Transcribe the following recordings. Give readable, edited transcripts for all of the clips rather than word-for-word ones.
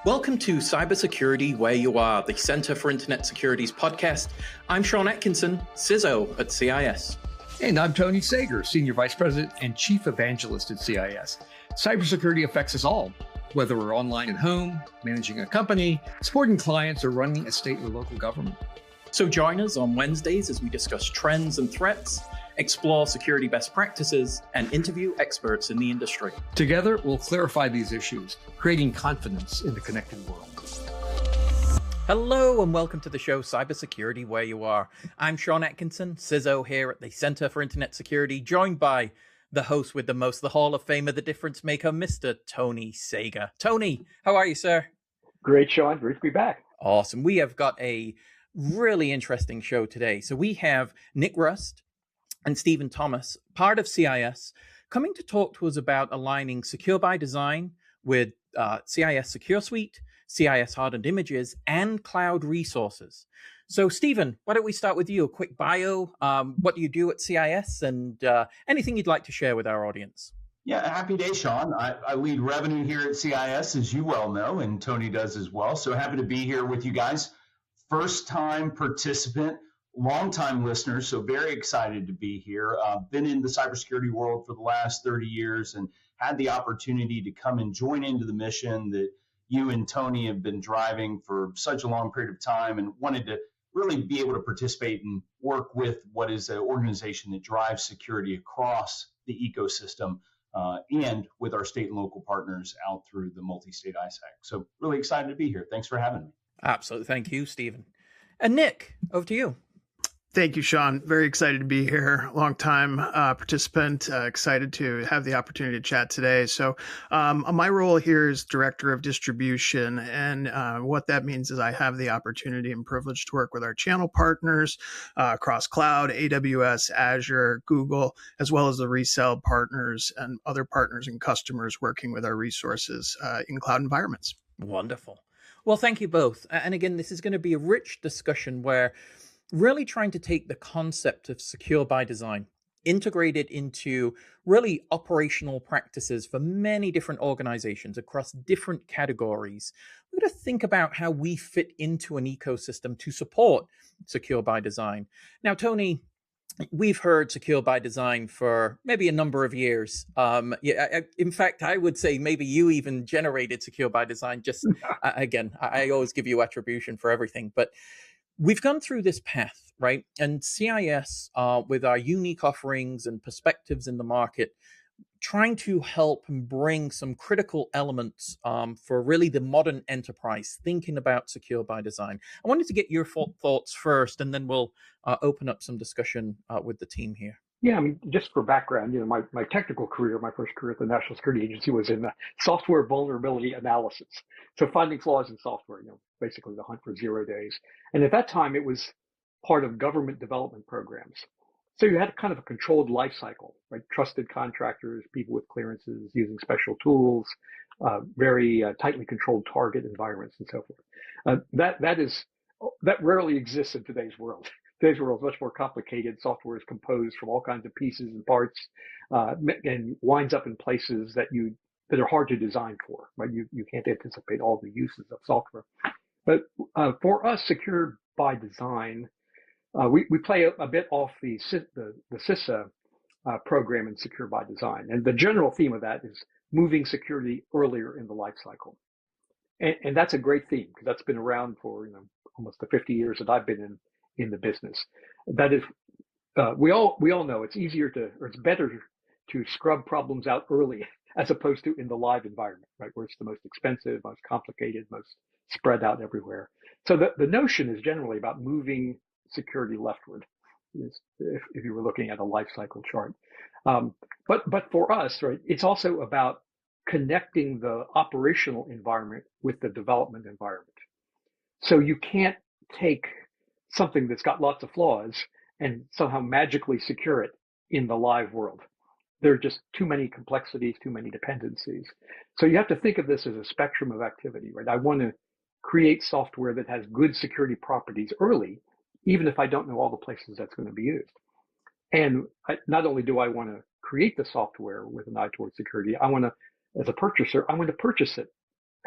Welcome to Cybersecurity Where You Are, the Center for Internet Security's podcast. I'm Sean Atkinson, CISO at CIS. And I'm Tony Sager, Senior Vice President and Chief Evangelist at CIS. Cybersecurity affects us all, whether we're online at home, managing a company, supporting clients, or running a state or local government. So join us on Wednesdays as we discuss trends and threats, explore security best practices, and interview experts in the industry. Together, we'll clarify these issues, creating confidence in the connected world. Hello and welcome to the show Cybersecurity Where You Are. I'm Sean Atkinson, CISO here at the Center for Internet Security, joined by the host with the most, the Hall of Famer, the difference maker, Mr. Tony Sager. Tony, how are you, sir? Great, Sean. Great to be back. Awesome. We have got a really interesting show today. So we have Nick Rust and Stephen Thomas, part of CIS, coming to talk to us about aligning Secure by Design with CIS Secure Suite, CIS Hardened Images, and cloud resources. So, Stephen, why don't we start with you? A quick bio. What do you do at CIS, and anything you'd like to share with our audience? Yeah, happy day, Sean. I lead revenue here at CIS, as you well know, and Tony does as well. So happy to be here with you guys. First-time participant, long-time listeners, so very excited to be here. Been in the cybersecurity world for the last 30 years and had the opportunity to come and join into the mission that you and Tony have been driving for such a long period of time, and wanted to really be able to participate and work with what is an organization that drives security across the ecosystem and with our state and local partners out through the multi-state ISAC. So really excited to be here. Thanks for having me. Absolutely. Thank you, Stephen. And Nick, over to you. Thank you, Sean. Very excited to be here. Long time participant. Excited to have the opportunity to chat today. So my role here is Director of Distribution. And what that means is I have the opportunity and privilege to work with our channel partners across cloud, AWS, Azure, Google, as well as the resale partners and other partners and customers working with our resources in cloud environments. Wonderful. Well, thank you both. And again, this is going to be a rich discussion where really trying to take the concept of secure by design, integrate it into really operational practices for many different organizations across different categories. We're going to think about how we fit into an ecosystem to support secure by design. Now, Tony, we've heard secure by design for maybe a number of years. In fact, I would say maybe you even generated secure by design. Just again, I always give you attribution for everything, but we've gone through this path, right? And CIS, with our unique offerings and perspectives in the market, trying to help and bring some critical elements for really the modern enterprise, thinking about secure by design. I wanted to get your thoughts first, and then we'll open up some discussion with the team here. Yeah, I mean, just for background, my technical career, my first career at the National Security Agency was in software vulnerability analysis. So finding flaws in software, basically the hunt for 0 days. And at that time, it was part of government development programs. So you had kind of a controlled life cycle, right? Trusted contractors, people with clearances, using special tools, very tightly controlled target environments, and so forth. That rarely exists in today's world. Today's world is much more complicated. Software is composed from all kinds of pieces and parts, and winds up in places that are hard to design for. Right? You can't anticipate all the uses of software. But for us, secure by design, we play a bit off the CISA program in secure by design, and the general theme of that is moving security earlier in the life cycle, and that's a great theme because that's been around for almost the 50 years that I've been in the business. That is, we all know it's better to scrub problems out early as opposed to in the live environment, right, where it's the most expensive, most complicated, most spread out everywhere. So the notion is generally about moving security leftward, if you were looking at a life cycle chart. But for us, right, it's also about connecting the operational environment with the development environment. So you can't take something that's got lots of flaws and somehow magically secure it in the live world. There are just too many complexities, too many dependencies. So you have to think of this as a spectrum of activity, right? I want to create software that has good security properties early, even if I don't know all the places that's going to be used. And not only do I want to create the software with an eye towards security, I want to, as a purchaser, I want to purchase it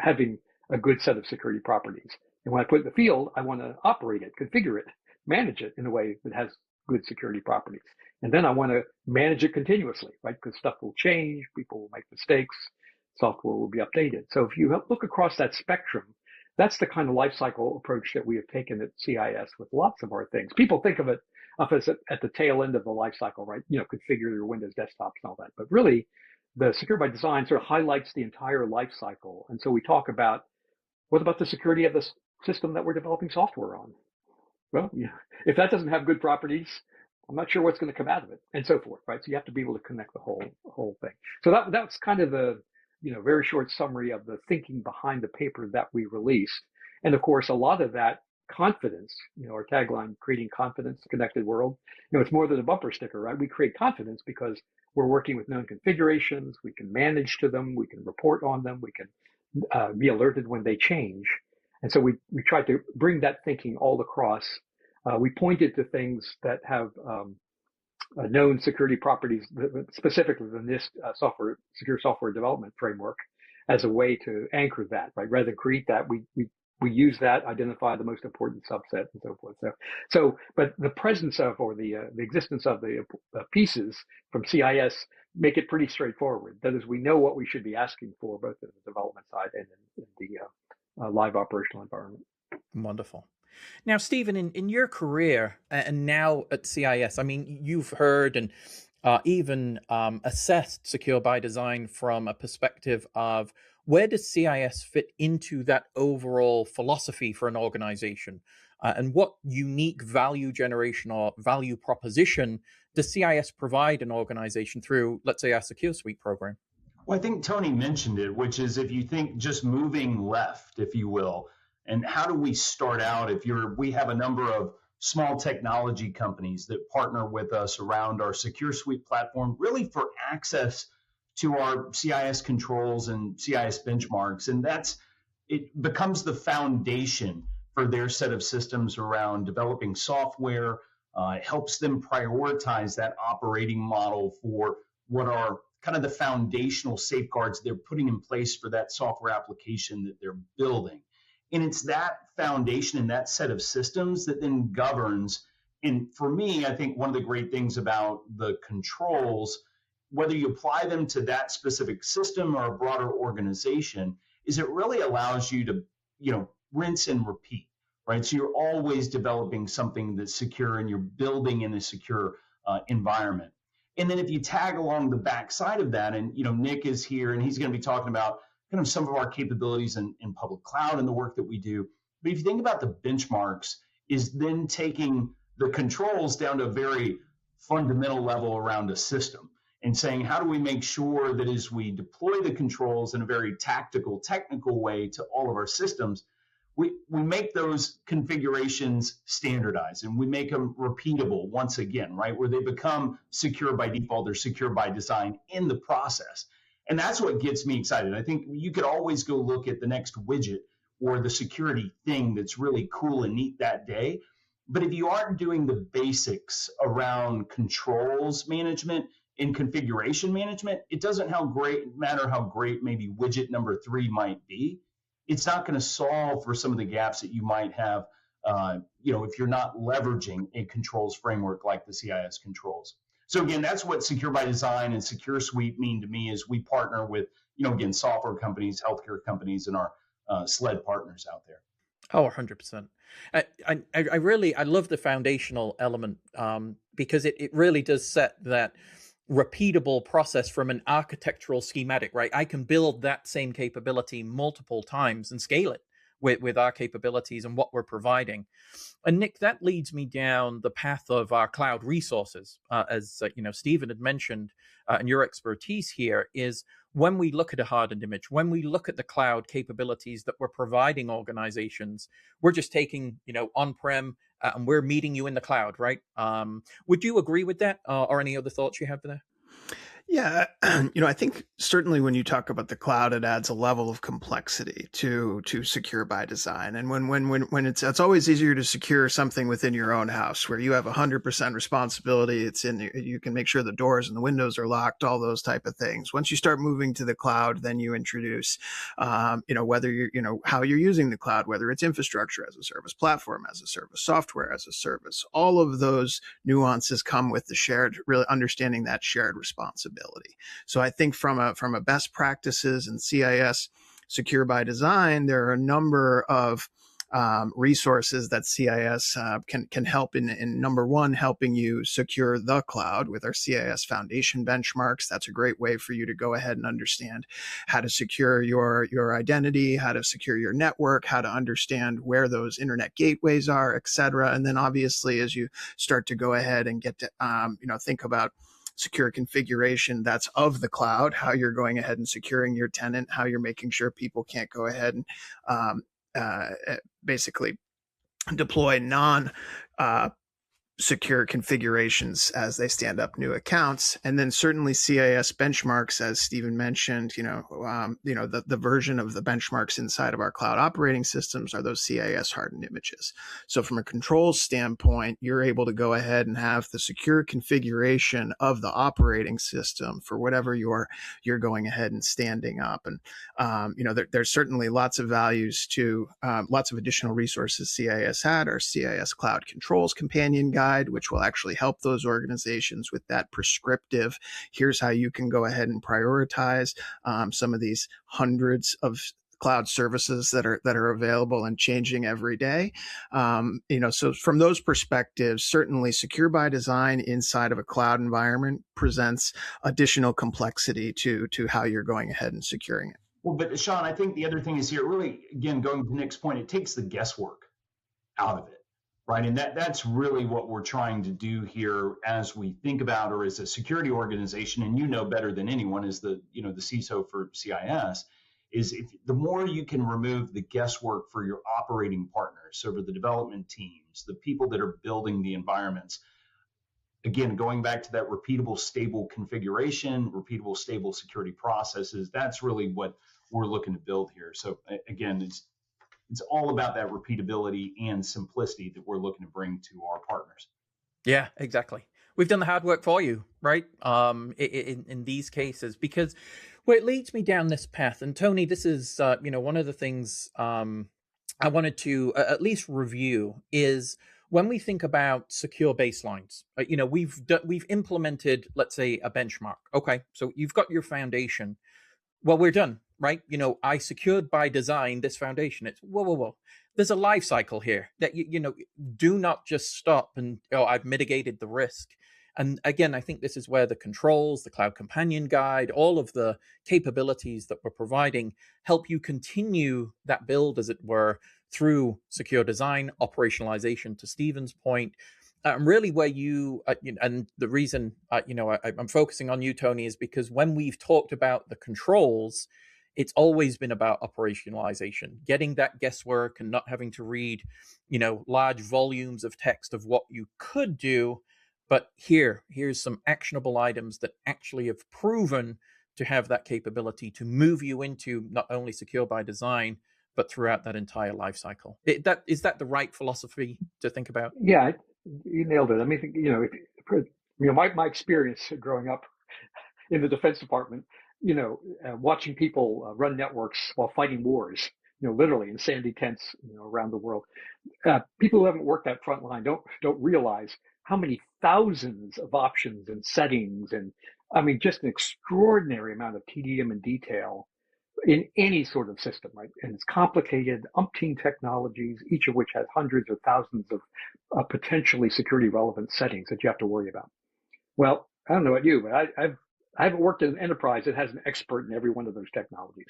having a good set of security properties. And when I put it in the field, I want to operate it, configure it, manage it in a way that has good security properties. And then I want to manage it continuously, right? Because stuff will change, people will make mistakes, software will be updated. So if you look across that spectrum, that's the kind of life cycle approach that we have taken at CIS with lots of our things. People think of it as at the tail end of the life cycle, right? Configure your Windows desktops and all that. But really, the Secure by Design sort of highlights the entire life cycle. And so we talk about, what about the security of the system that we're developing software on? Well, if that doesn't have good properties, I'm not sure what's going to come out of it, and so forth, right? So you have to be able to connect the whole thing. So that's kind of the very short summary of the thinking behind the paper that we released. And of course, a lot of that confidence, our tagline, creating confidence, connected world, it's more than a bumper sticker, right? We create confidence because we're working with known configurations. We can manage to them. We can report on them. We can be alerted when they change. And so we tried to bring that thinking all across. We pointed to things that have known security properties, specifically the NIST secure software development framework, as a way to anchor that, right? Rather than create that, we use that, identify the most important subset, and so forth. But the presence of, or the existence of the pieces from CIS make it pretty straightforward. That is, we know what we should be asking for, both in the development side and in the live operational environment. Wonderful. Now, Stephen, in your career and now at CIS, I mean, you've heard and even assessed Secure by Design from a perspective of where does CIS fit into that overall philosophy for an organization? And what unique value generation or value proposition does CIS provide an organization through, let's say, our Secure Suite program? Well, I think Tony mentioned it, which is if you think just moving left, if you will, and how do we start out we have a number of small technology companies that partner with us around our Secure Suite platform, really for access to our CIS controls and CIS benchmarks. And it becomes the foundation for their set of systems around developing software. It helps them prioritize that operating model for what are kind of the foundational safeguards they're putting in place for that software application that they're building. And it's that foundation and that set of systems that then governs. And for me, I think one of the great things about the controls, whether you apply them to that specific system or a broader organization, is it really allows you to, rinse and repeat, right? So you're always developing something that's secure and you're building in a secure environment. And then if you tag along the backside of that, and Nick is here and he's going to be talking about kind of some of our capabilities in public cloud and the work that we do. But if you think about the benchmarks, is then taking the controls down to a very fundamental level around a system and saying, how do we make sure that as we deploy the controls in a very tactical, technical way to all of our systems, we make those configurations standardized and we make them repeatable once again, right? Where they become secure by default, they're secure by design in the process. And that's what gets me excited. I think you could always go look at the next widget or the security thing that's really cool and neat that day. But if you aren't doing the basics around controls management and configuration management, it doesn't matter how great maybe widget number 3 might be. It's not going to solve for some of the gaps that you might have, if you're not leveraging a controls framework like the CIS controls. So again, that's what Secure by Design and Secure Suite mean to me. Is we partner with, again, software companies, healthcare companies, and our SLED partners out there. Oh, 100%. I love the foundational element because it really does set that repeatable process from an architectural schematic, right? I can build that same capability multiple times and scale it with our capabilities and what we're providing. And Nick, that leads me down the path of our cloud resources. As Stephen had mentioned, and your expertise here is when we look at a hardened image, when we look at the cloud capabilities that we're providing organizations, we're just taking, on-prem and we're meeting you in the cloud, right? Would you agree with that or any other thoughts you have there? Yeah, I think certainly when you talk about the cloud, it adds a level of complexity to secure by design. And when it's always easier to secure something within your own house where you have 100% responsibility. You can make sure the doors and the windows are locked, all those type of things. Once you start moving to the cloud, then you introduce, whether how you're using the cloud, whether it's infrastructure as a service, platform as a service, software as a service. All of those nuances come with the really understanding that shared responsibility. So I think from a best practices and CIS secure by design, there are a number of resources that CIS can help in number one, helping you secure the cloud with our CIS Foundation benchmarks. That's a great way for you to go ahead and understand how to secure your identity, how to secure your network, how to understand where those internet gateways are, et cetera. And then obviously, as you start to go ahead and get to think about secure configuration that's of the cloud, how you're going ahead and securing your tenant, how you're making sure people can't go ahead and basically deploy non secure configurations as they stand up new accounts. And then certainly CIS benchmarks, as Stephen mentioned, the version of the benchmarks inside of our cloud operating systems are those CIS hardened images. So from a controls standpoint, you're able to go ahead and have the secure configuration of the operating system for whatever you're going ahead and standing up. And there's certainly lots of values to lots of additional resources CIS had. Our CIS Cloud Controls Companion Guide, which will actually help those organizations with that prescriptive. Here's how you can go ahead and prioritize some of these hundreds of cloud services that are available and changing every day. So from those perspectives, certainly secure by design inside of a cloud environment presents additional complexity to how you're going ahead and securing it. Well, but Sean, I think the other thing is here, really, again, going to Nick's point, it takes the guesswork out of it. Right. And that's really what we're trying to do here as we think about, or as a security organization, and better than anyone is the CISO for CIS, is if the more you can remove the guesswork for your operating partners, so for the development teams, the people that are building the environments, again, going back to that repeatable, stable configuration, repeatable, stable security processes, that's really what we're looking to build here. So again, it's all about that repeatability and simplicity that we're looking to bring to our partners. Yeah, exactly. We've done the hard work for you, right? In these cases, because it leads me down this path. And Tony, this is one of the things I wanted to at least review is when we think about secure baselines. We've implemented, let's say, a benchmark. Okay, so you've got your foundation. Well, we're done, right? I secured by design this foundation. It's whoa. There's a life cycle here that do not just stop and I've mitigated the risk. And again, I think this is where the controls, the Cloud Companion Guide, all of the capabilities that we're providing help you continue that build, as it were, through secure design, operationalization, to Stephen's point. Really where and the reason, I'm focusing on you, Tony, is because when we've talked about the controls, it's always been about operationalization, getting that guesswork and not having to read, large volumes of text of what you could do. But here's some actionable items that actually have proven to have that capability to move you into not only secure by design, but throughout that entire life cycle. Is that the right philosophy to think about? Yeah, you nailed it. I mean, my experience growing up in the Defense Department, watching people run networks while fighting wars, literally in sandy tents, around the world. People who haven't worked that front line don't realize how many thousands of options and settings, and I mean, just an extraordinary amount of tedium and detail in any sort of system, right? And it's complicated, umpteen technologies, each of which has hundreds or thousands of potentially security relevant settings that you have to worry about. Well, I don't know about you, but I haven't worked in an enterprise that has an expert in every one of those technologies,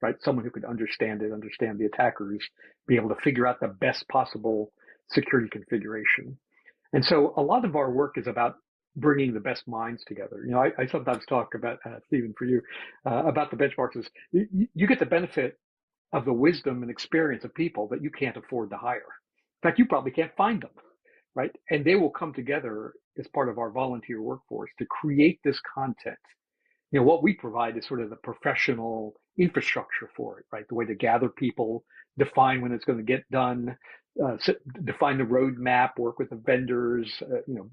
right? Someone who could understand it, understand the attackers, be able to figure out the best possible security configuration. And so a lot of our work is about bringing the best minds together. I sometimes talk about, Stephen, for you, about the benchmarks is you get the benefit of the wisdom and experience of people that you can't afford to hire. In fact, you probably can't find them, right? And they will come together as part of our volunteer workforce to create this content what we provide is sort of the professional infrastructure for it, right? The way to gather people, define when it's going to get done, define the roadmap, work with the vendors,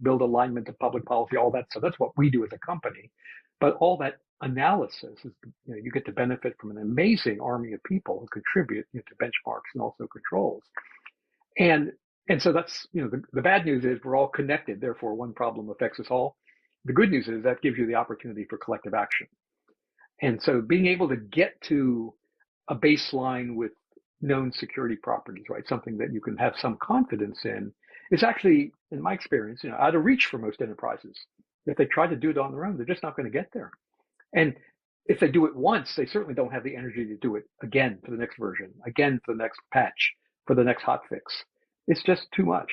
build alignment to public policy, all that. So that's what we do as a company. But all that analysis is, you get to benefit from an amazing army of people who contribute to benchmarks and also controls. And so that's, the bad news is we're all connected. Therefore, one problem affects us all. The good news is that gives you the opportunity for collective action. And so being able to get to a baseline with known security properties, right? Something that you can have some confidence in is actually, in my experience, out of reach for most enterprises. If they try to do it on their own, they're just not going to get there. And if they do it once, they certainly don't have the energy to do it again for the next version, again for the next patch, for the next hot fix. It's just too much.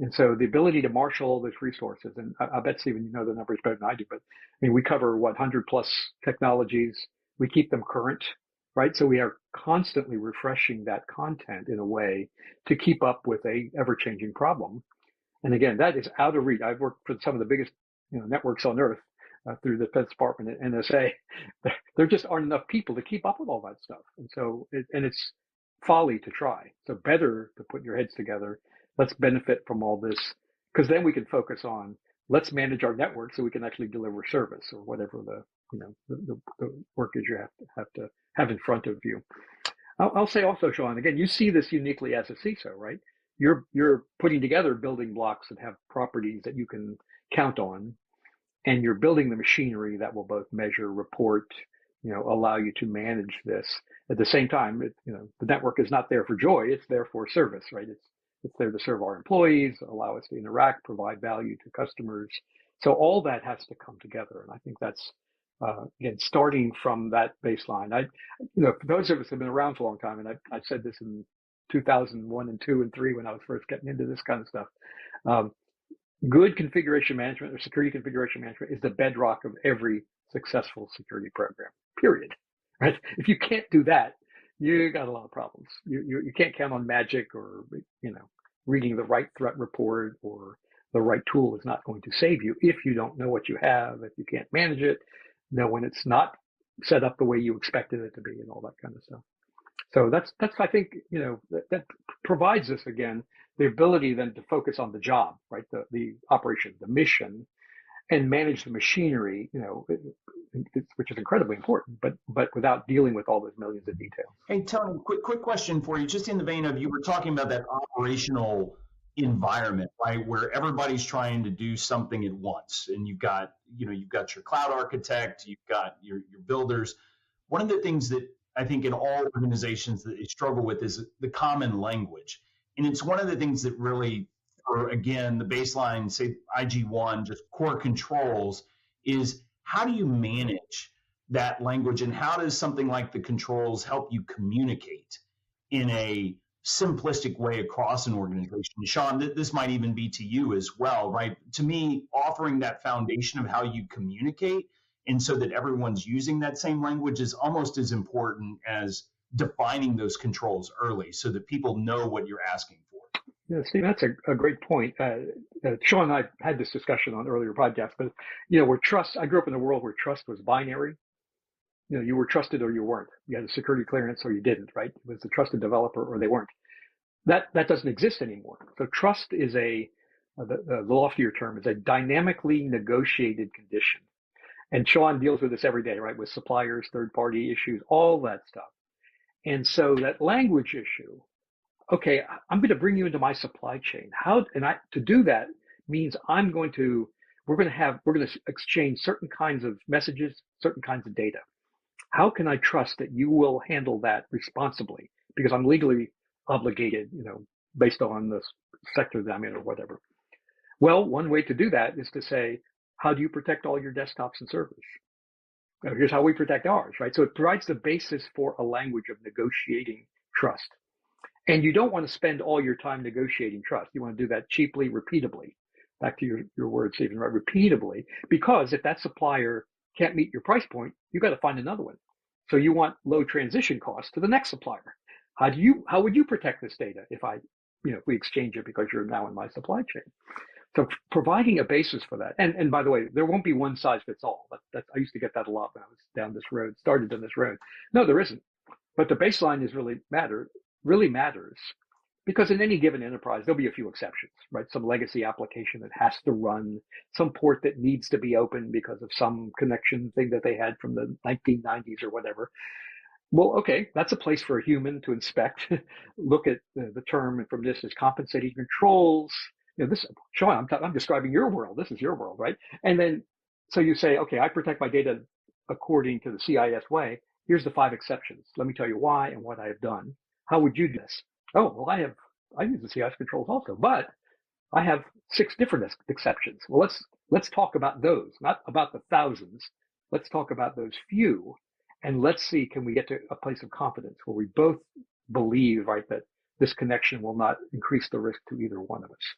And so the ability to marshal all those resources, and I bet, Stephen, you know the numbers better than I do, but I mean, we cover 100 plus technologies. We keep them current, right? So we are constantly refreshing that content in a way to keep up with a ever-changing problem. And again, that is out of reach. I've worked for some of the biggest networks on earth through the Defense Department and NSA. There just aren't enough people to keep up with all that stuff. And so, it's folly to try. So better to put your heads together. Let's benefit from all this, because then we can focus on, let's manage our network so we can actually deliver service or whatever the work is you have to have in front of you. I'll say also, Sean, again, you see this uniquely as a CISO, right? You're putting together building blocks that have properties that you can count on, and you're building the machinery that will both measure, report, allow you to manage this. At the same time, the network is not there for joy; it's there for service, right? It's there to serve our employees, allow us to interact, provide value to customers. So all that has to come together. And I think that's, again, starting from that baseline. For those of us who have been around for a long time, and I said this in 2001 and 2 and 3 when I was first getting into this kind of stuff, good configuration management or security configuration management is the bedrock of every successful security program, period. Right? If you can't do that, you got a lot of problems. You can't count on magic or, reading the right threat report or the right tool is not going to save you if you don't know what you have, if you can't manage it, know when it's not set up the way you expected it to be and all that kind of stuff. So that's I think, that provides us, again, the ability then to focus on the job, right? The operation, the mission, and manage the machinery, which is incredibly important, but without dealing with all those millions of details. Hey, Tony, quick question for you, just in the vein of, you were talking about that operational environment, right, where everybody's trying to do something at once, and you've got your cloud architect, you've got your builders. One of the things that I think in all organizations that they struggle with is the common language, and it's one of the things that really, or again, the baseline, say IG1, just core controls, is how do you manage that language, and how does something like the controls help you communicate in a simplistic way across an organization? Sean, this might even be to you as well, right? To me, offering that foundation of how you communicate, and so that everyone's using that same language, is almost as important as defining those controls early so that people know what you're asking for. Yeah, Steve, that's a great point. Sean and I had this discussion on earlier podcasts, but, I grew up in a world where trust was binary. You were trusted or you weren't. You had a security clearance or you didn't, right? It was a trusted developer or they weren't. That doesn't exist anymore. So trust is the loftier term, is a dynamically negotiated condition. And Sean deals with this every day, right? With suppliers, third-party issues, all that stuff. And so that language issue, okay, I'm going to bring you into my supply chain. To do that means we're going to exchange certain kinds of messages, certain kinds of data. How can I trust that you will handle that responsibly? Because I'm legally obligated, based on the sector that I'm in or whatever. Well, one way to do that is to say, how do you protect all your desktops and servers? Here's how we protect ours, right? So it provides the basis for a language of negotiating trust. And you don't want to spend all your time negotiating trust. You want to do that cheaply, repeatably. Back to your words, Stephen, right? Repeatably, because if that supplier can't meet your price point, you got to find another one. So you want low transition costs to the next supplier. How would you protect this data if we exchange it because you're now in my supply chain? So providing a basis for that, and by the way, there won't be one size fits all. I used to get that a lot when I was down this road, started on this road. No, there isn't. But the baseline really matters, because in any given enterprise, there'll be a few exceptions, right? Some legacy application that has to run, some port that needs to be open because of some connection thing that they had from the 1990s or whatever. Well, okay, that's a place for a human to inspect, look at the term from this as compensating controls. This, Sean, I'm describing your world. This is your world, right? And then, so you say, okay, I protect my data according to the CIS way. Here's the 5 exceptions. Let me tell you why and what I have done. How would you do this? Oh, well, I use the CIS controls also, but I have 6 different exceptions. Well, let's talk about those, not about the thousands. Let's talk about those few, and let's see, can we get to a place of confidence where we both believe, right, that this connection will not increase the risk to either one of us.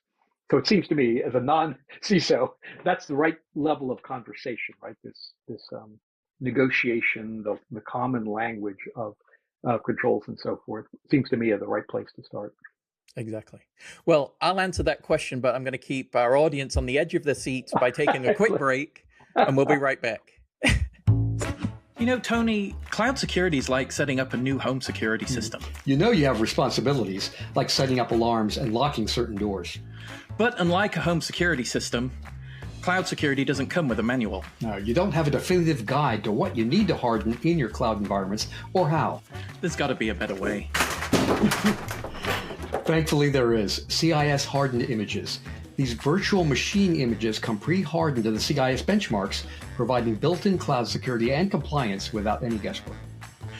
So it seems to me, as a non-CISO, that's the right level of conversation, right? This negotiation, the common language of controls and so forth, seems to me the right place to start. Exactly. Well, I'll answer that question, but I'm going to keep our audience on the edge of their seats by taking a quick break, and we'll be right back. Tony, cloud security is like setting up a new home security system. You have responsibilities like setting up alarms and locking certain doors. But unlike a home security system, cloud security doesn't come with a manual. No, you don't have a definitive guide to what you need to harden in your cloud environments or how. There's got to be a better way. Thankfully, there is. CIS hardened images. These virtual machine images come pre-hardened to the CIS benchmarks, providing built-in cloud security and compliance without any guesswork.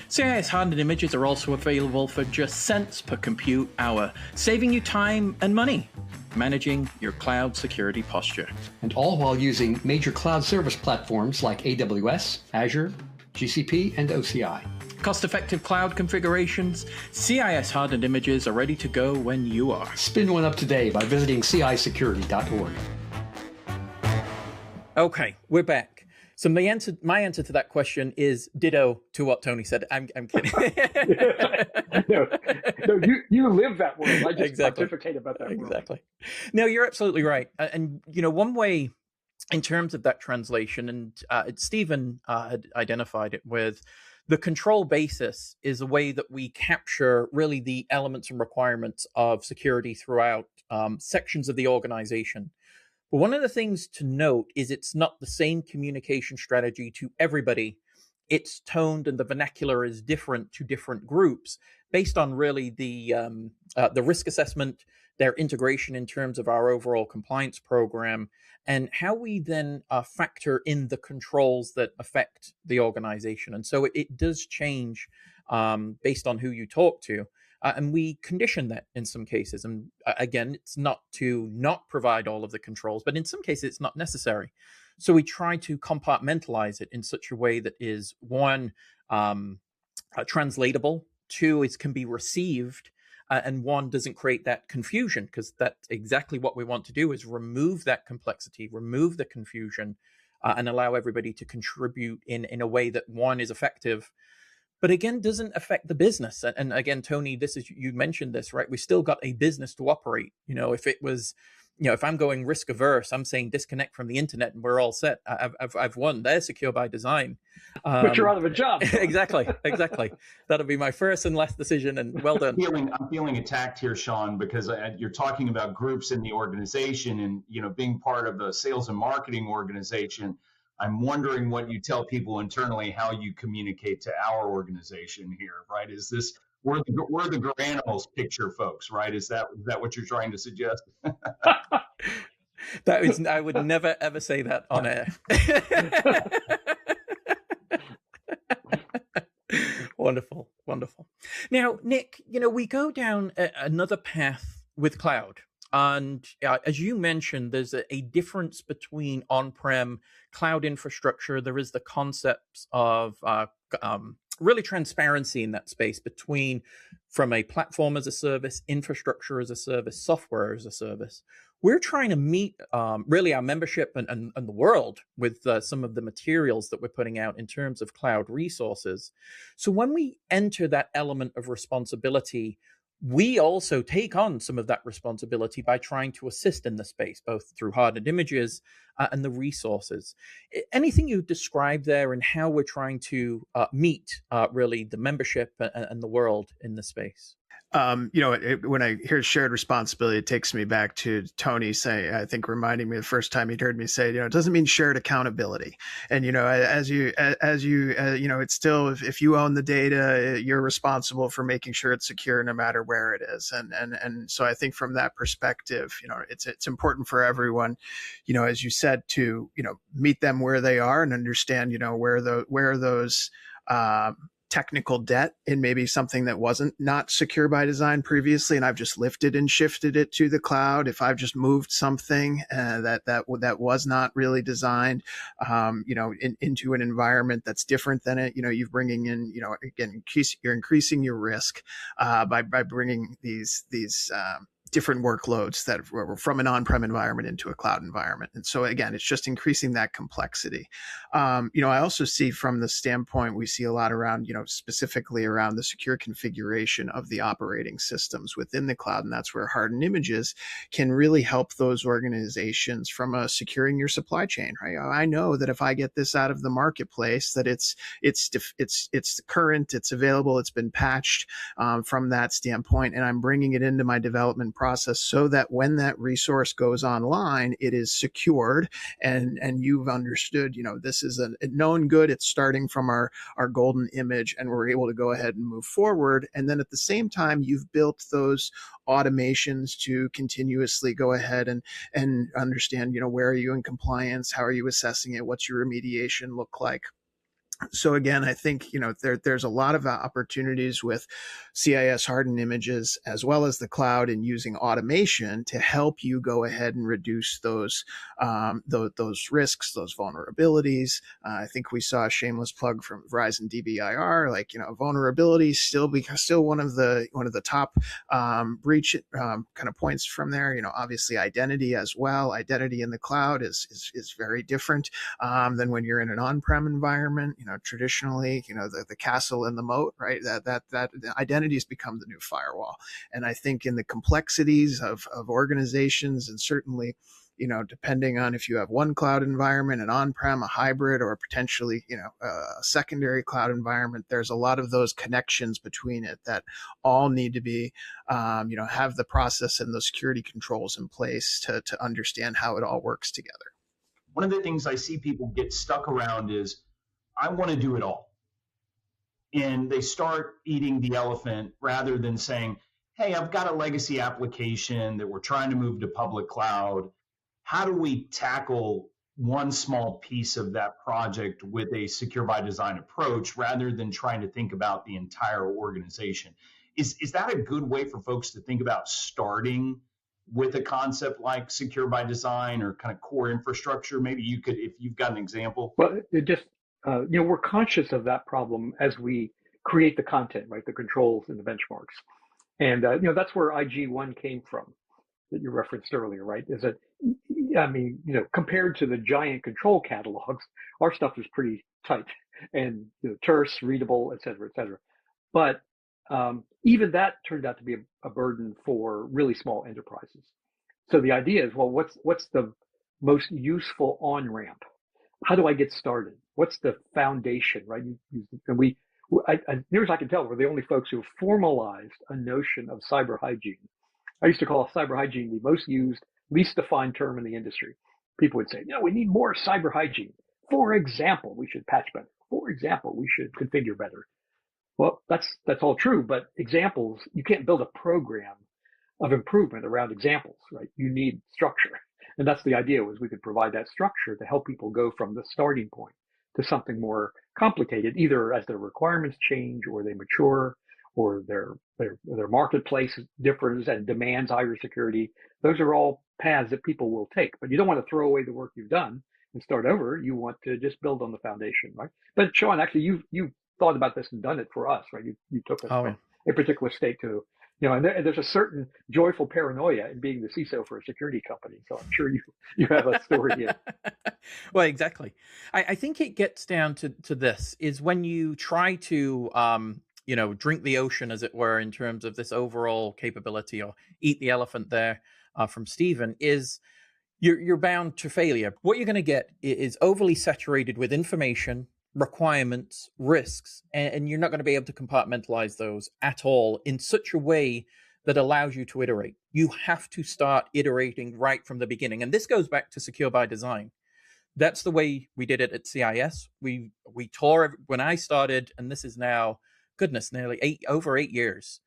CIS hardened images are also available for just cents per compute hour, saving you time and money managing your cloud security posture. And all while using major cloud service platforms like AWS, Azure, GCP, and OCI. Cost-effective cloud configurations, CIS hardened images are ready to go when you are. Spin one up today by visiting cisecurity.org. Okay, we're back. So my answer to that question is ditto to what Tony said. I'm kidding. no, you live that world. I just pontificate about that world. Exactly. No, you're absolutely right. And one way in terms of that translation, and Stephen had identified it with, the control basis is a way that we capture really the elements and requirements of security throughout sections of the organization. But one of the things to note is it's not the same communication strategy to everybody. It's toned and the vernacular is different to different groups based on really the risk assessment, their integration in terms of our overall compliance program, and how we then factor in the controls that affect the organization. And so it does change based on who you talk to. And we condition that in some cases. And again, it's not to not provide all of the controls, but in some cases, it's not necessary. So we try to compartmentalize it in such a way that is, one, translatable, two, it can be received, and one, doesn't create that confusion, because that's exactly what we want to do, is remove that complexity, remove the confusion, and allow everybody to contribute in a way that, one, is effective, but again, doesn't affect the business. And again, Tony, you mentioned this, right? We still got a business to operate. If it was, if I'm going risk averse, I'm saying disconnect from the internet and we're all set. I've won. They're secure by design. But you're out of a job. Exactly. That'll be my first and last decision, and well done. I'm feeling attacked here, Sean, because you're talking about groups in the organization and, being part of the sales and marketing organization. I'm wondering what you tell people internally, how you communicate to our organization here, right? Is this, we're the granimals picture folks, right? Is that what you're trying to suggest? I would never, ever say that on air. Wonderful. Now, Nick, we go down another path with cloud. And as you mentioned, there's a difference between on-prem cloud infrastructure. There is the concepts of really transparency in that space from a platform as a service, infrastructure as a service, software as a service. We're trying to meet really our membership and the world with some of the materials that we're putting out in terms of cloud resources. So when we enter that element of responsibility, we also take on some of that responsibility by trying to assist in the space, both through hardened images and the resources. Anything you describe there and how we're trying to meet really the membership and the world in the space? When I hear shared responsibility, it takes me back to Tony saying, I think, reminding me the first time he'd heard me say, it doesn't mean shared accountability. And, it's still, if you own the data, you're responsible for making sure it's secure no matter where it is. And so I think from that perspective, it's important for everyone, as you said, to, meet them where they are and understand, where those, technical debt in maybe something that wasn't not secure by design previously, and I've just lifted and shifted it to the cloud. If I've just moved something that was not really designed, into an environment that's different than it, you're bringing in, again, you're increasing your risk by bringing these different workloads that were from an on-prem environment into a cloud environment. And so again, it's just increasing that complexity. I also see from the standpoint, we see a lot around, specifically around the secure configuration of the operating systems within the cloud. And that's where hardened images can really help those organizations from securing your supply chain, right? I know that if I get this out of the marketplace, that it's current, it's available, it's been patched from that standpoint, and I'm bringing it into my development process so that when that resource goes online, it is secured and you've understood, this is a known good. It's starting from our golden image, and we're able to go ahead and move forward. And then at the same time, you've built those automations to continuously go ahead and understand, where are you in compliance? How are you assessing it? What's your remediation look like? So again, I think, there's a lot of opportunities with CIS hardened images as well as the cloud and using automation to help you go ahead and reduce those risks, those vulnerabilities. I think we saw a shameless plug from Verizon DBIR, vulnerability still one of the top breach kind of points from there. Obviously identity as well. Identity in the cloud is very different than when you're in an on-prem environment. Traditionally, the castle and the moat, right? That identity has become the new firewall. And I think in the complexities of organizations, and certainly, depending on if you have one cloud environment, an on-prem, a hybrid, or potentially, a secondary cloud environment, there's a lot of those connections between it that all need to be, have the process and the security controls in place to understand how it all works together. One of the things I see people get stuck around is, I want to do it all. And they start eating the elephant rather than saying, hey, I've got a legacy application that we're trying to move to public cloud. How do we tackle one small piece of that project with a secure by design approach rather than trying to think about the entire organization? Is that a good way for folks to think about starting with a concept like secure by design or kind of core infrastructure? Maybe you could, if you've got an example. Well, we're conscious of that problem as we create the content, right? The controls and the benchmarks. And, that's where IG1 came from that you referenced earlier, right? Is that, compared to the giant control catalogs, our stuff is pretty tight and terse, readable, et cetera, et cetera. But even that turned out to be a burden for really small enterprises. So the idea is, well, what's the most useful on-ramp? How do I get started? What's the foundation, right? Near as I can tell, we're the only folks who have formalized a notion of cyber hygiene. I used to call cyber hygiene the most used, least defined term in the industry. People would say, we need more cyber hygiene. For example, we should patch better. For example, we should configure better. Well, that's all true, but examples, you can't build a program of improvement around examples, right? You need structure. And that's the idea, was we could provide that structure to help people go from the starting point to something more complicated, either as their requirements change or they mature or their marketplace differs and demands higher security. Those are all paths that people will take, but you don't want to throw away the work you've done and start over. You want to just build on the foundation, right? But Sean, actually, you thought about this and done it for us, right? You took us from a particular state to, and there's a certain joyful paranoia in being the CISO for a security company. So I'm sure you have a story here. Well, exactly. I think it gets down to this, is when you try to drink the ocean, as it were, in terms of this overall capability, or eat the elephant there from Stephen, is you're bound to failure. What you're going to get is overly saturated with information, requirements, risks, and you're not going to be able to compartmentalize those at all in such a way that allows you to iterate. You have to start iterating right from the beginning. And this goes back to Secure by Design. That's the way we did it at CIS. We tore when I started, and this is now, goodness, nearly over 8 years.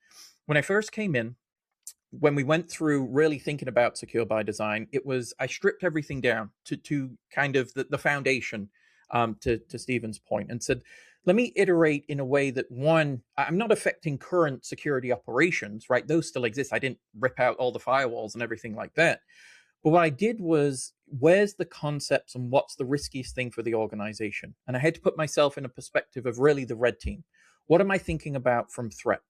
When I first came in, when we went through really thinking about Secure by Design, I stripped everything down to kind of the foundation, to Stephen's point, and said, let me iterate in a way that, one, I'm not affecting current security operations, right? Those still exist. I didn't rip out all the firewalls and everything like that. But what I did was, where's the concepts and what's the riskiest thing for the organization? And I had to put myself in a perspective of really the red team. What am I thinking about from threat?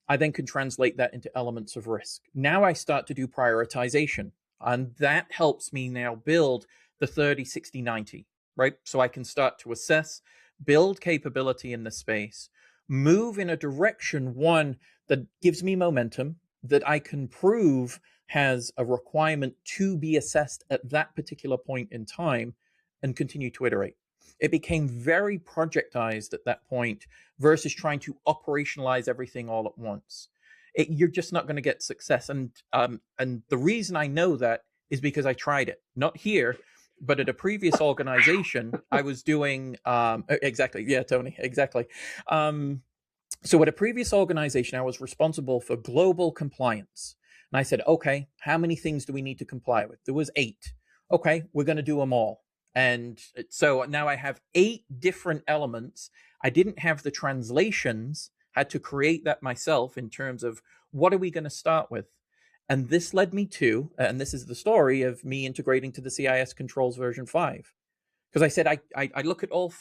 I then can translate that into elements of risk. Now I start to do prioritization, and that helps me now build the 30, 60, 90, right? So I can start to assess, build capability in the space, move in a direction, one, that gives me momentum, that I can prove has a requirement to be assessed at that particular point in time, and continue to iterate. It became very projectized at that point versus trying to operationalize everything all at once. You're just not going to get success. And the reason I know that is because I tried it, not here, but at a previous organization. I was doing exactly. Yeah, Tony, exactly. So at a previous organization, I was responsible for global compliance. And I said, okay, how many things do we need to comply with? There was 8. Okay, we're going to do them all. And so now I have 8 different elements. I didn't have the translations, had to create that myself in terms of what are we going to start with? And this led me to, and this is the story of me integrating to the CIS controls version 5. Because I said, I look at all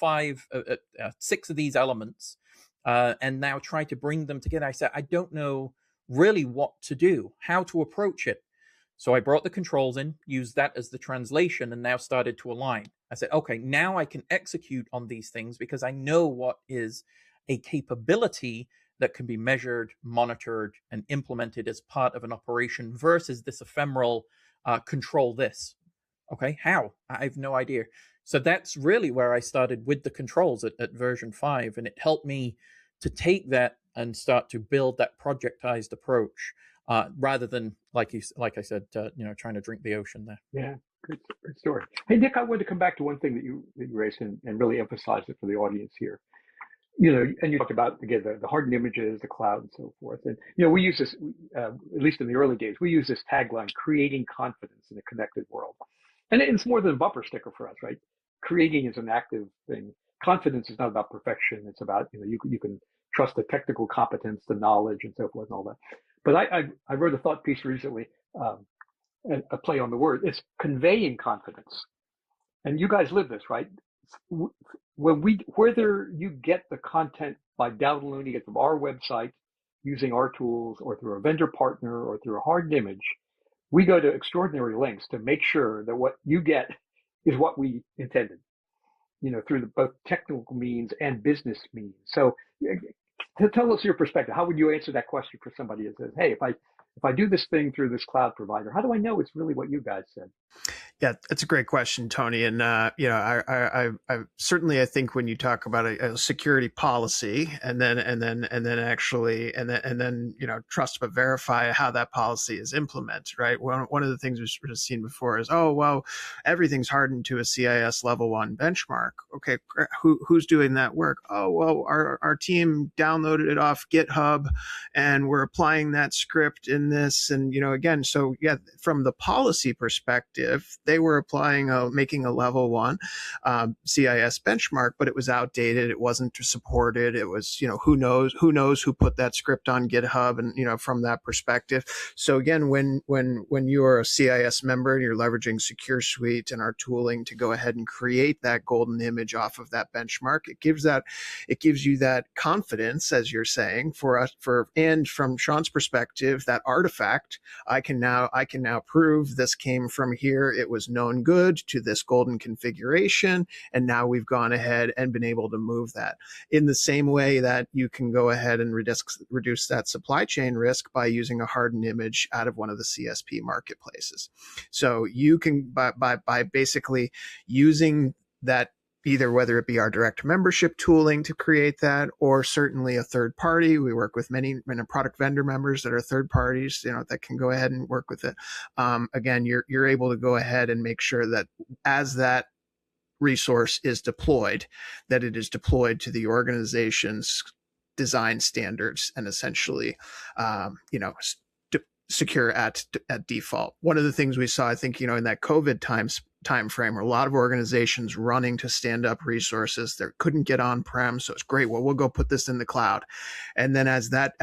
6 of these elements, and now try to bring them together. I said, I don't know really what to do, how to approach it. So I brought the controls in, used that as the translation, and now started to align. I said, okay, now I can execute on these things because I know what is a capability that can be measured, monitored, and implemented as part of an operation versus this ephemeral control this. Okay, how? I have no idea. So that's really where I started with the controls at version 5, and it helped me to take that and start to build that projectized approach, rather than, like I said, trying to drink the ocean there. Yeah, good story. Hey, Nick, I wanted to come back to one thing that you raised and really emphasize it for the audience here. And you talked about, again, the hardened images, the cloud, and so forth. And, we use this, at least in the early days, we use this tagline, creating confidence in a connected world. And it's more than a bumper sticker for us, right? Creating is an active thing. Confidence is not about perfection. It's about, you can trust the technical competence, the knowledge, and so forth and all that. But I wrote a thought piece recently, a play on the word. It's conveying confidence. And you guys live this, right? Whether you get the content by downloading it from our website, using our tools, or through a vendor partner, or through a hardened image, we go to extraordinary lengths to make sure that what you get is what we intended, through both technical means and business means. So tell us your perspective. How would you answer that question for somebody that says, hey, if I do this thing through this cloud provider, how do I know it's really what you guys said? Yeah, that's a great question, Tony. And I certainly, I think when you talk about a security policy, and then trust but verify how that policy is implemented, right? One of the things we've seen before is, oh well, everything's hardened to a CIS level 1 benchmark. Okay, who's doing that work? Oh well, our team downloaded it off GitHub, and we're applying that script in this, and again, so yeah, from the policy perspective, they were making a level 1 CIS benchmark, but it was outdated. It wasn't supported. It was, who knows who put that script on GitHub, and from that perspective. So again, when you're a CIS member and you're leveraging Secure Suite and our tooling to go ahead and create that golden image off of that benchmark, it gives you that confidence, as you're saying, and from Sean's perspective, that artifact, I can now prove this came from here. It was was known good to this golden configuration. And now we've gone ahead and been able to move that in the same way that you can go ahead and reduce that supply chain risk by using a hardened image out of one of the CSP marketplaces. So you can, by basically using that, either whether it be our direct membership tooling to create that, or certainly a third party. We work with many product vendor members that are third parties, that can go ahead and work with it. Again, you're able to go ahead and make sure that as that resource is deployed, that it is deployed to the organization's design standards and essentially, secure at default. One of the things we saw, I think, in that COVID time frame, where a lot of organizations running to stand up resources that couldn't get on-prem, so it's great. Well, we'll go put this in the cloud, and then as that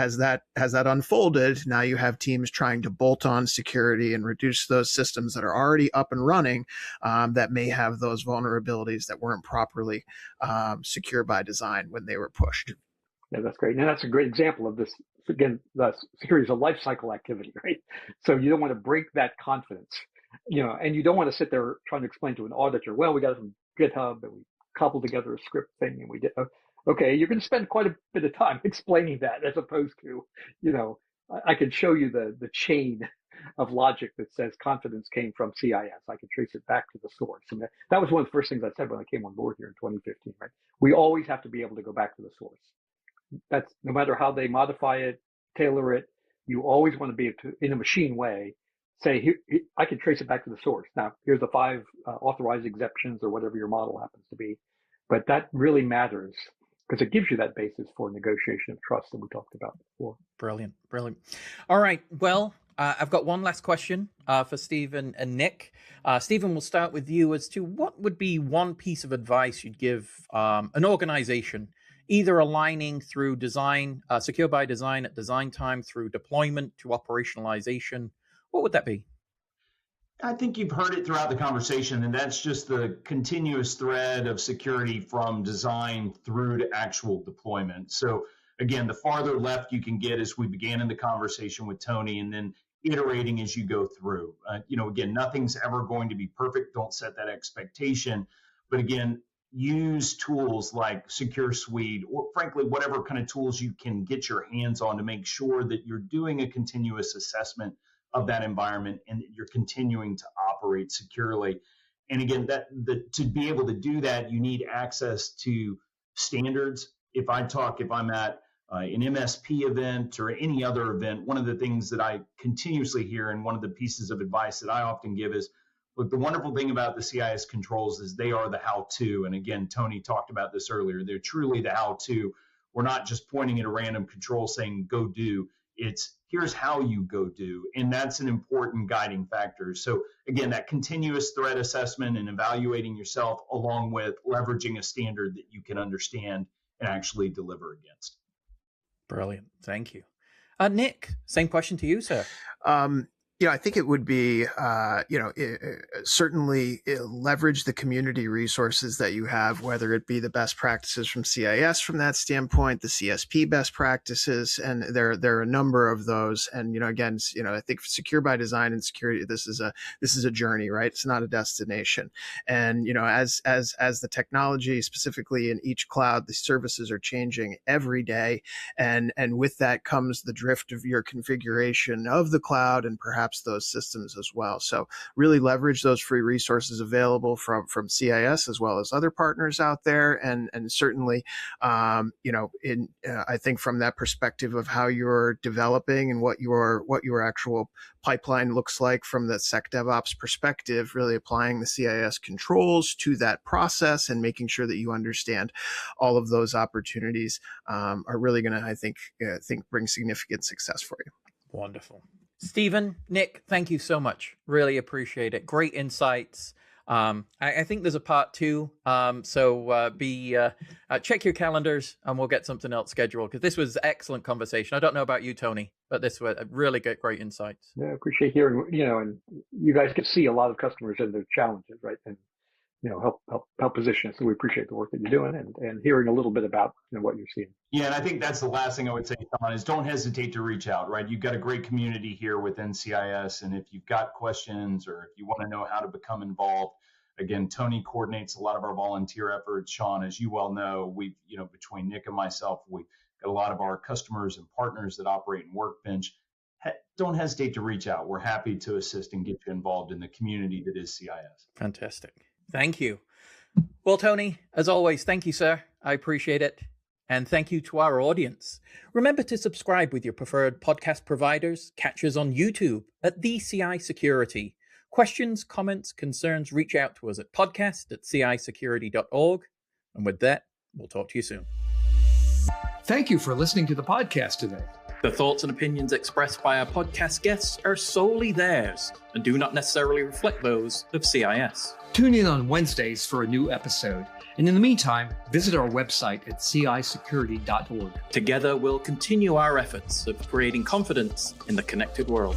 unfolded, now you have teams trying to bolt on security and reduce those systems that are already up and running, that may have those vulnerabilities that weren't properly secure by design when they were pushed. Yeah, that's great. And that's a great example of this. Again, the security is a life cycle activity, right? So you don't want to break that confidence, and you don't want to sit there trying to explain to an auditor, well, we got it from GitHub and we cobbled together a script thing and we did, okay, you're going to spend quite a bit of time explaining that, as opposed to, I can show you the chain of logic that says confidence came from CIS. I can trace it back to the source. And that was one of the first things I said when I came on board here in 2015, right? We always have to be able to go back to the source. That's no matter how they modify it, tailor it, you always want to be able to, in a machine way, say, here, I can trace it back to the source. Now, here's the 5 authorized exceptions or whatever your model happens to be. But that really matters because it gives you that basis for negotiation of trust that we talked about before. Brilliant. All right. Well, I've got one last question for Stephen and Nick. Stephen, we'll start with you as to what would be one piece of advice you'd give an organization, either aligning through design, secure by design at design time, through deployment to operationalization. What would that be? I think you've heard it throughout the conversation, and that's just the continuous thread of security from design through to actual deployment. So again, the farther left you can get, as we began in the conversation with Tony, and then iterating as you go through. Again, nothing's ever going to be perfect. Don't set that expectation. But again, use tools like Secure Suite, or frankly, whatever kind of tools you can get your hands on to make sure that you're doing a continuous assessment of that environment and that you're continuing to operate securely. And again, to be able to do that, you need access to standards. If I'm at an MSP event or any other event, one of the things that I continuously hear, and one of the pieces of advice that I often give is, look, the wonderful thing about the CIS controls is they are the how-to. And again, Tony talked about this earlier. They're truly the how-to. We're not just pointing at a random control saying, go do. It's here's how you go do. And that's an important guiding factor. So again, that continuous threat assessment and evaluating yourself, along with leveraging a standard that you can understand and actually deliver against. Brilliant. Thank you. Nick, same question to you, sir. I think it would be, certainly leverage the community resources that you have, whether it be the best practices from CIS from that standpoint, the CSP best practices, and there are a number of those. And, again, I think secure by design and security, this is a journey, right? It's not a destination. And, as the technology, specifically in each cloud, the services are changing every day. And with that comes the drift of your configuration of the cloud and perhaps those systems as well. So really leverage those free resources available from CIS as well as other partners out there. And certainly, I think from that perspective of how you're developing and what your actual pipeline looks like from the SecDevOps perspective, really applying the CIS controls to that process and making sure that you understand all of those opportunities are really going to, I think bring significant success for you. Wonderful. Stephen, Nick, thank you so much. Really appreciate it. Great insights. I think there's a part 2. So check your calendars and we'll get something else scheduled, because this was excellent conversation. I don't know about you, Tony, but this was really great insights. Yeah, I appreciate hearing, and you guys can see a lot of customers and their challenges, right? And help position us. So we appreciate the work that you're doing and hearing a little bit about what you're seeing. Yeah, and I think that's the last thing I would say, Sean, is don't hesitate to reach out, right? You've got a great community here within CIS, and if you've got questions or if you want to know how to become involved, again, Tony coordinates a lot of our volunteer efforts. Sean, as you well know, we've, between Nick and myself, we got a lot of our customers and partners that operate in Workbench. Don't hesitate to reach out. We're happy to assist and get you involved in the community that is CIS. Fantastic. Thank you. Well, Tony, as always, thank you, sir. I appreciate it. And thank you to our audience. Remember to subscribe with your preferred podcast providers. Catch us on YouTube at The CI Security. Questions, comments, concerns, reach out to us at podcast@cisecurity.org. And with that, we'll talk to you soon. Thank you for listening to the podcast today. The thoughts and opinions expressed by our podcast guests are solely theirs and do not necessarily reflect those of CIS. Tune in on Wednesdays for a new episode. And in the meantime, visit our website at cisecurity.org. Together, we'll continue our efforts of creating confidence in the connected world.